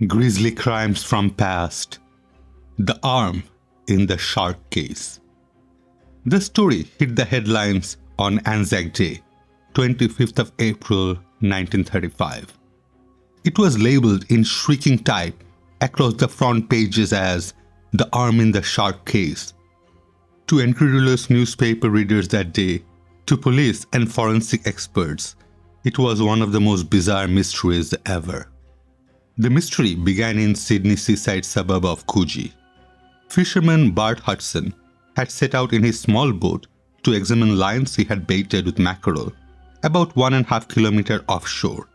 Grisly crimes from past. The arm in the shark case. The story hit the headlines on Anzac Day, 25th of April 1935. It was labeled in shrieking type across the front pages as "The Arm in the Shark Case." To incredulous newspaper readers that day, to police and forensic experts, it was one of the most bizarre mysteries ever. The mystery began in Sydney's seaside suburb of Coogee. Fisherman Bart Hudson had set out in his small boat to examine lines he had baited with mackerel about 1.5 kilometers offshore.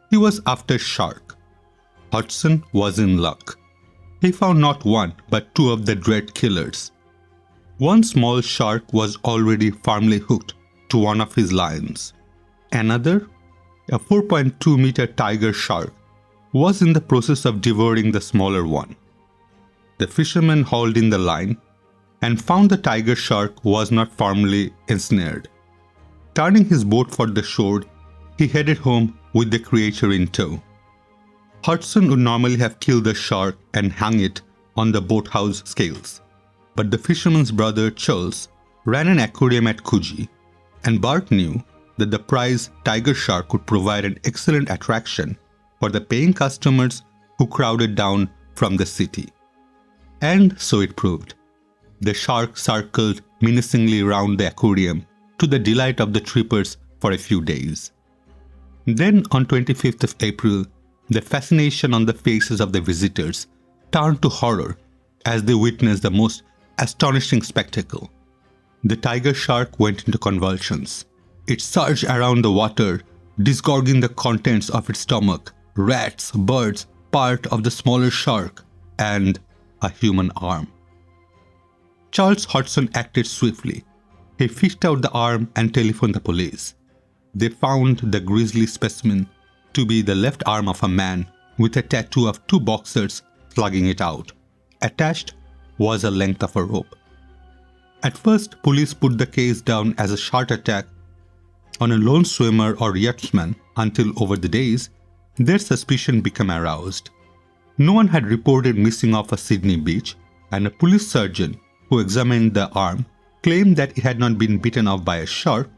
He was after shark. Hudson was in luck. He found not one but two of the dread killers. One small shark was already firmly hooked to one of his lines. Another, a 4.2-meter tiger shark, was in the process of devouring the smaller one. The fisherman hauled in the line and found the tiger shark was not firmly ensnared. Turning his boat for the shore, he headed home with the creature in tow. Hudson would normally have killed the shark and hung it on the boathouse scales, but the fisherman's brother Charles ran an aquarium at Coogee, and Bart knew that the prize tiger shark could provide an excellent attraction for the paying customers who crowded down from the city. And so it proved. The shark circled menacingly round the aquarium to the delight of the trippers for a few days. Then on 25th of April, the fascination on the faces of the visitors turned to horror as they witnessed the most astonishing spectacle. The tiger shark went into convulsions. It surged around the water, disgorging the contents of its stomach, rats, birds, part of the smaller shark, and a human arm. Charles Hudson acted swiftly. He fished out the arm and telephoned the police. They found the grisly specimen to be the left arm of a man with a tattoo of two boxers slugging it out. Attached was a length of a rope. At first, police put the case down as a short attack on a lone swimmer or yachtsman until over the days, their suspicion became aroused. No one had reported missing off a Sydney beach, and a police surgeon who examined the arm claimed that it had not been bitten off by a shark,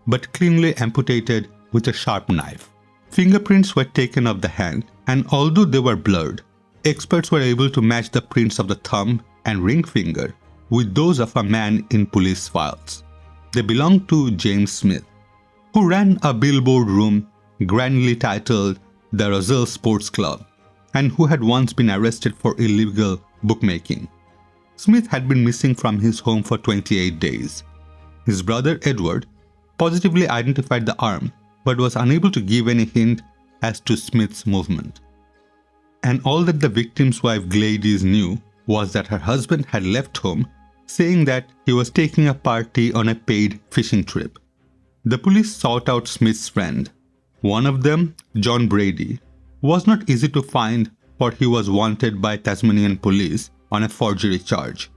but cleanly amputated with a sharp knife. Fingerprints were taken of the hand, and although they were blurred, experts were able to match the prints of the thumb and ring finger with those of a man in police files. They belonged to James Smith, who ran a billboard room grandly titled the Russell Sports Club, and who had once been arrested for illegal bookmaking. Smith had been missing from his home for 28 days. His brother Edward positively identified the arm, but was unable to give any hint as to Smith's movement. And all that the victim's wife Gladys knew was that her husband had left home, saying that he was taking a party on a paid fishing trip. The police sought out Smith's friend. One of them, John Brady, was not easy to find, for he was wanted by Tasmanian police on a forgery charge.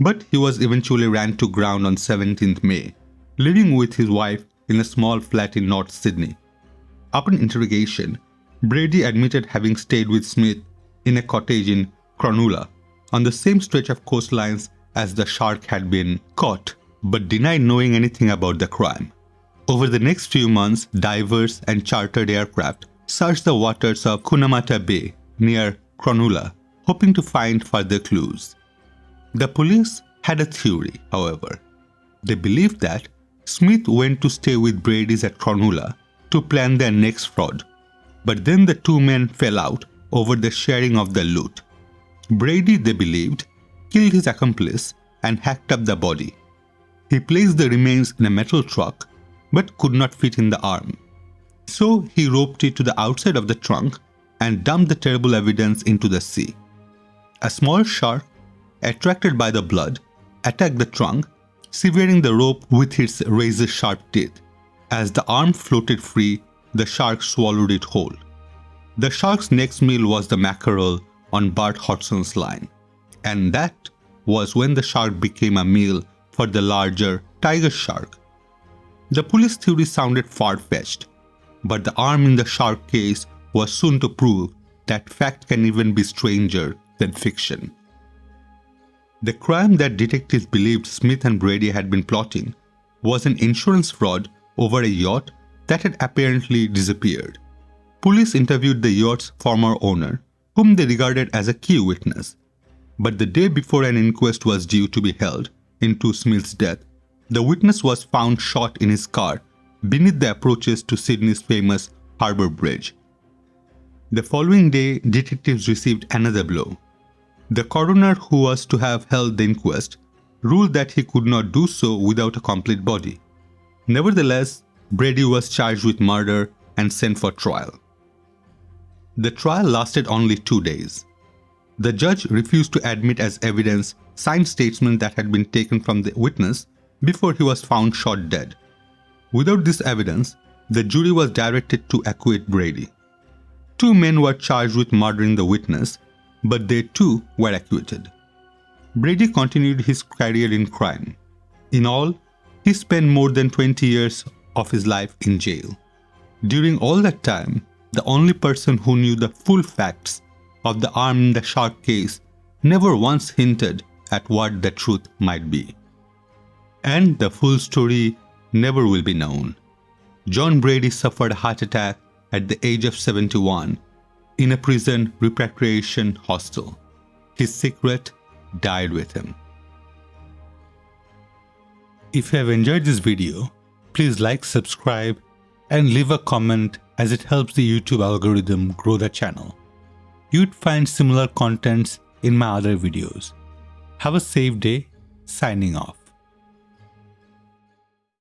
But he was eventually ran to ground on 17th May, living with his wife in a small flat in North Sydney. Upon interrogation, Brady admitted having stayed with Smith in a cottage in Cronulla, on the same stretch of coastlines as the shark had been caught, but denied knowing anything about the crime. Over the next few months, divers and chartered aircraft searched the waters of Coonamuttah Bay near Cronulla, hoping to find further clues. The police had a theory, however. They believed that Smith went to stay with Brady's at Cronulla to plan their next fraud, but then the two men fell out over the sharing of the loot. Brady, they believed, killed his accomplice and hacked up the body. He placed the remains in a metal truck but could not fit in the arm. So he roped it to the outside of the trunk and dumped the terrible evidence into the sea. A small shark, attracted by the blood, attacked the trunk, severing the rope with its razor-sharp teeth. As the arm floated free, the shark swallowed it whole. The shark's next meal was the mackerel on Bart Hudson's line, and that was when the shark became a meal for the larger tiger shark. The police theory sounded far-fetched, but the arm in the shark case was soon to prove that fact can even be stranger than fiction. The crime that detectives believed Smith and Brady had been plotting was an insurance fraud over a yacht that had apparently disappeared. Police interviewed the yacht's former owner, whom they regarded as a key witness. But the day before an inquest was due to be held into Smith's death, the witness was found shot in his car beneath the approaches to Sydney's famous Harbour Bridge. The following day, detectives received another blow. The coroner who was to have held the inquest ruled that he could not do so without a complete body. Nevertheless, Brady was charged with murder and sent for trial. The trial lasted only 2 days. The judge refused to admit as evidence signed statements that had been taken from the witness before he was found shot dead. Without this evidence, the jury was directed to acquit Brady. 2 men were charged with murdering the witness, but they too were acquitted. Brady continued his career in crime. In all, he spent more than 20 years of his life in jail. During all that time, the only person who knew the full facts of the arm in the shark case never once hinted at what the truth might be. And the full story never will be known. John Brady suffered a heart attack at the age of 71 in a prison repatriation hostel. His secret died with him. If you have enjoyed this video, please like, subscribe, and leave a comment as it helps the YouTube algorithm grow the channel. You'd find similar contents in my other videos. Have a safe day. Signing off.